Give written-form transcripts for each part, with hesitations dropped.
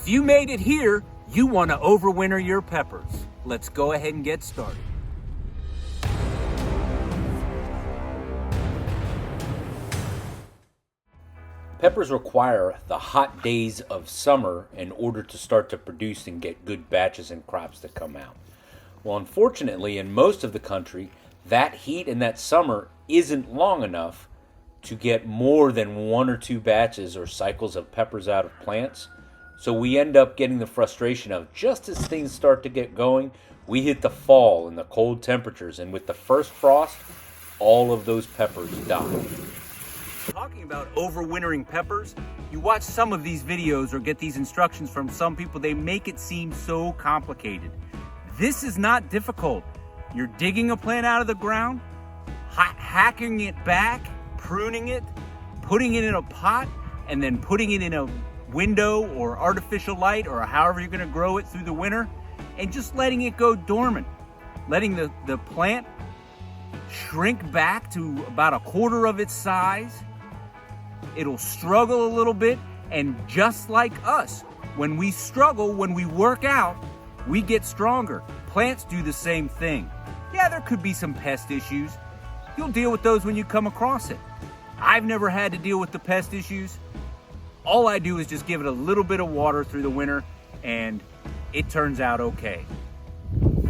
If you made it here, you want to overwinter your peppers. Let's go ahead and get started. Peppers require the hot days of summer in order to start to produce and get good batches and crops that come out. Well, unfortunately, in most of the country, that heat in that summer isn't long enough to get more than 1 or 2 batches or cycles of peppers out of plants. So we end up getting the frustration of just as things start to get going, we hit the fall and the cold temperatures, and with the first frost, all of those peppers die. Talking about overwintering peppers, you watch some of these videos or get these instructions from some people, they make it seem so complicated. This is not difficult. You're digging a plant out of the ground, hacking it back, pruning it, putting it in a pot, and then putting it in a window or artificial light or however you're gonna grow it through the winter, and just letting it go dormant. Letting the plant shrink back to about 1/4 of its size. It'll struggle a little bit, and just like us, when we struggle, when we work out, we get stronger. Plants do the same thing. Yeah, there could be some pest issues. You'll deal with those when you come across it. I've never had to deal with the pest issues. All I do is just give it a little bit of water through the winter, and it turns out okay.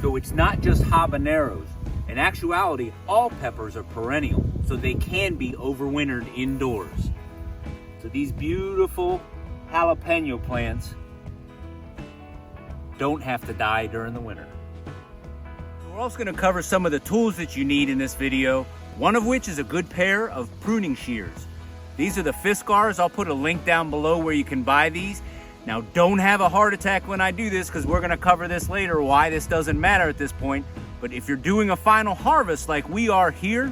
So it's not just habaneros. In actuality, all peppers are perennial, so they can be overwintered indoors. So these beautiful jalapeño plants don't have to die during the winter. We're also going to cover some of the tools that you need in this video, one of which is a good pair of pruning shears. These are the Fiskars. I'll put a link down below where you can buy these. Now, don't have a heart attack when I do this, because we're going to cover this later, why this doesn't matter at this point. But if you're doing a final harvest like we are here,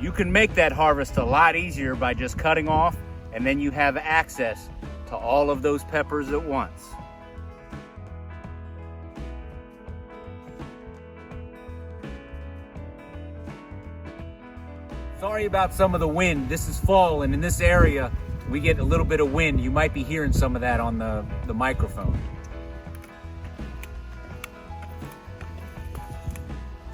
you can make that harvest a lot easier by just cutting off, and then you have access to all of those peppers at once. Sorry about some of the wind. This is fall, and in this area, we get a little bit of wind. You might be hearing some of that on the microphone.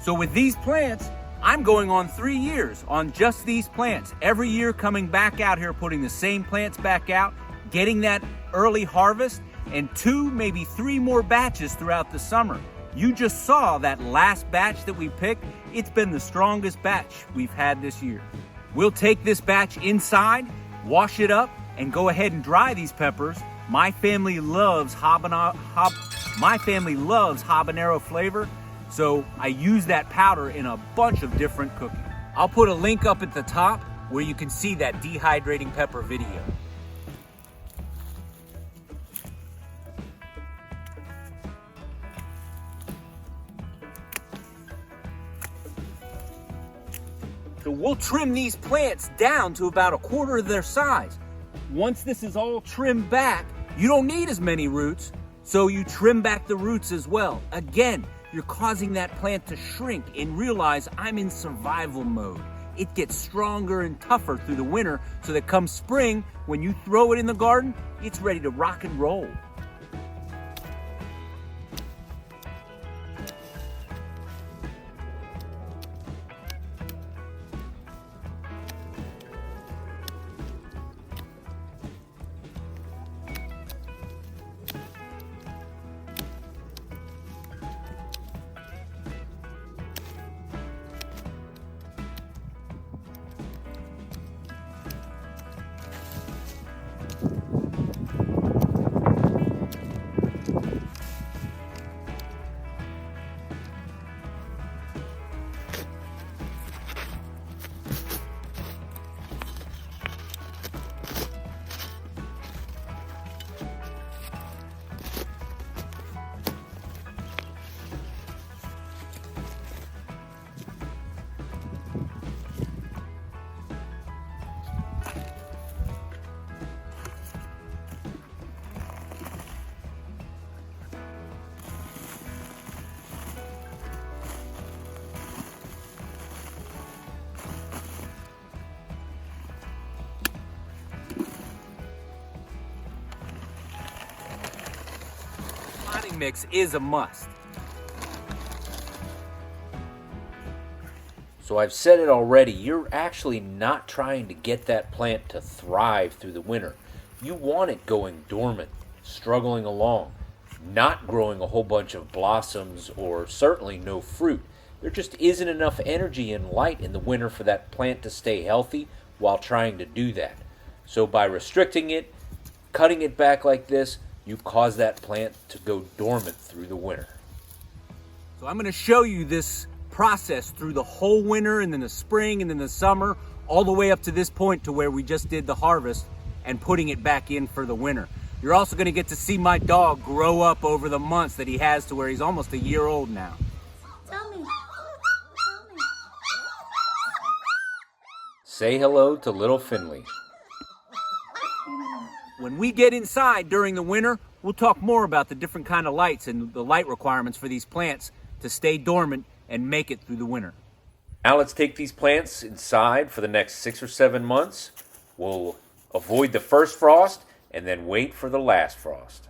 So with these plants, I'm going on 3 years on just these plants. Every year coming back out here, putting the same plants back out, getting that early harvest, and 2, maybe 3 more batches throughout the summer. You just saw that last batch that we picked. It's been the strongest batch we've had this year. We'll take this batch inside, wash it up, and go ahead and dry these peppers. My family loves habanero flavor, so I use that powder in a bunch of different cooking. I'll put a link up at the top where you can see that dehydrating pepper video. So we'll trim these plants down to about 1/4 of their size. Once this is all trimmed back, you don't need as many roots, so you trim back the roots as well. Again, you're causing that plant to shrink and realize I'm in survival mode. It gets stronger and tougher through the winter, so that come spring, when you throw it in the garden, it's ready to rock and roll. potting mix is a must. So I've said it already, you're actually not trying to get that plant to thrive through the winter. You want it going dormant, struggling along, not growing a whole bunch of blossoms or certainly no fruit. There just isn't enough energy and light in the winter for that plant to stay healthy while trying to do that. So by restricting it, cutting it back like this, you cause that plant to go dormant through the winter. So I'm going to show you this process through the whole winter and then the spring and then the summer, all the way up to this point to where we just did the harvest and putting it back in for the winter. You're also going to get to see my dog grow up over the months that he has to where he's almost a year old now. Tell me. Say hello to little Finley. When we get inside during the winter, we'll talk more about the different kind of lights and the light requirements for these plants to stay dormant and make it through the winter. Now let's take these plants inside for the next 6 or 7 months. We'll avoid the first frost and then wait for the last frost.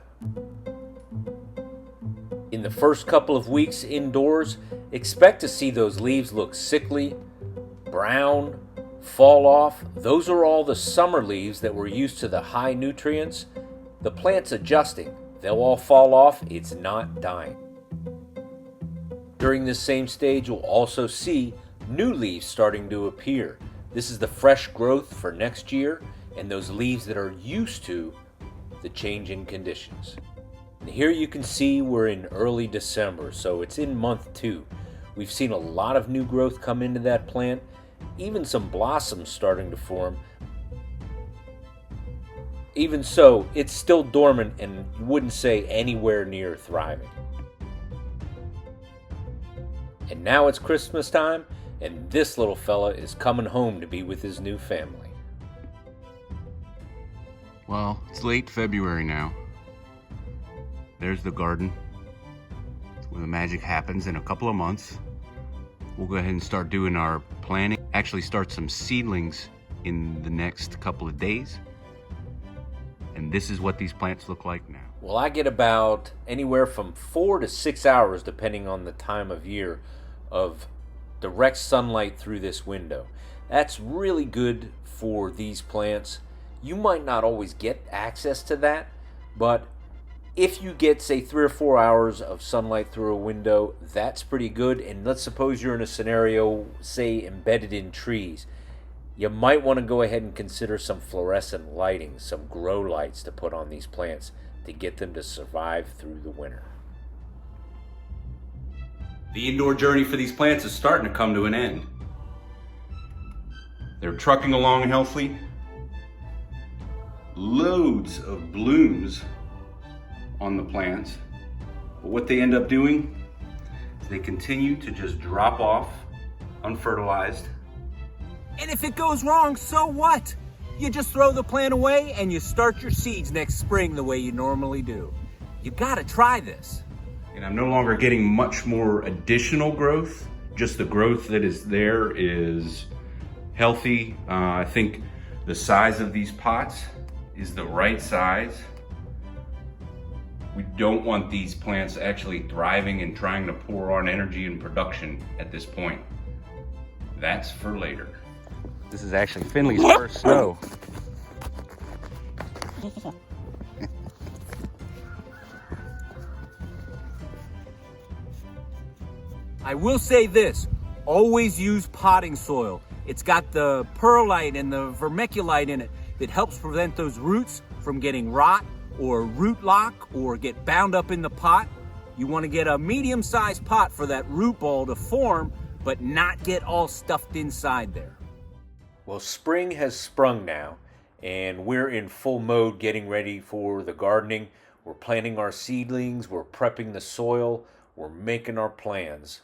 In the first couple of weeks indoors, expect to see those leaves look sickly, brown, fall off. Those are all the summer leaves that were used to the high nutrients. The plant's adjusting. They'll all fall off. It's not dying. During this same stage, you'll also see new leaves starting to appear. This is the fresh growth for next year and those leaves that are used to the change in conditions. And here you can see we're in early December, so it's in month 2. We've seen a lot of new growth come into that plant, even some blossoms starting to form. Even so, it's still dormant and you wouldn't say anywhere near thriving. And now it's Christmas time, and this little fella is coming home to be with his new family. Well, it's late February now. There's the garden. It's where the magic happens in a couple of months. We'll go ahead and start doing our planting. Actually start some seedlings in the next couple of days. And this is what these plants look like now. Well, I get about anywhere from 4 to 6 hours, depending on the time of year, of direct sunlight through this window. That's really good for these plants. You might not always get access to that, but if you get, say, 3 or 4 hours of sunlight through a window, that's pretty good. And let's suppose you're in a scenario, say, embedded in trees. You might want to go ahead and consider some fluorescent lighting, some grow lights to put on these plants to get them to survive through the winter. The indoor journey for these plants is starting to come to an end. They're trucking along healthily. Loads of blooms on the plants. But what they end up doing is they continue to just drop off unfertilized. And if it goes wrong, so what? You just throw the plant away and you start your seeds next spring the way you normally do. You gotta try this. And I'm no longer getting much more additional growth. Just the growth that is there is healthy. I think the size of these pots is the right size. We don't want these plants actually thriving and trying to pour on energy and production at this point. That's for later. This is actually Finley's first snow. I will say this, always use potting soil. It's got the perlite and the vermiculite in it that helps prevent those roots from getting rot or root lock or get bound up in the pot. You want to get a medium-sized pot for that root ball to form, but not get all stuffed inside there. Well, spring has sprung now, and we're in full mode getting ready for the gardening. We're planting our seedlings, we're prepping the soil, we're making our plans.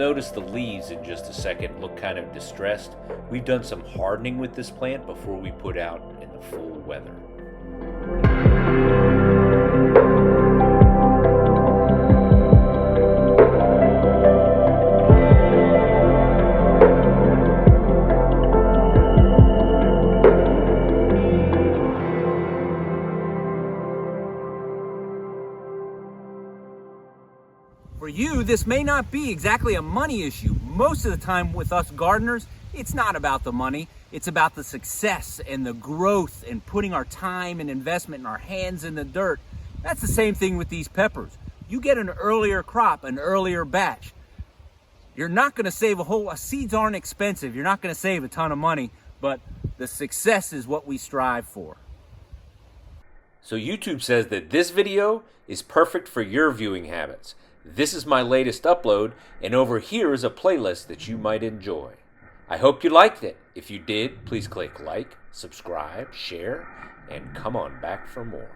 notice the leaves in just a second look kind of distressed. We've done some hardening with this plant before we put out in the full weather. For you, this may not be exactly a money issue. Most of the time with us gardeners, it's not about the money. It's about the success and the growth and putting our time and investment and our hands in the dirt. That's the same thing with these peppers. You get an earlier crop, an earlier batch. You're not gonna save seeds aren't expensive. You're not gonna save a ton of money, but the success is what we strive for. So YouTube says that this video is perfect for your viewing habits. This is my latest upload, and over here is a playlist that you might enjoy. I hope you liked it. If you did, please click like, subscribe, share, and come on back for more.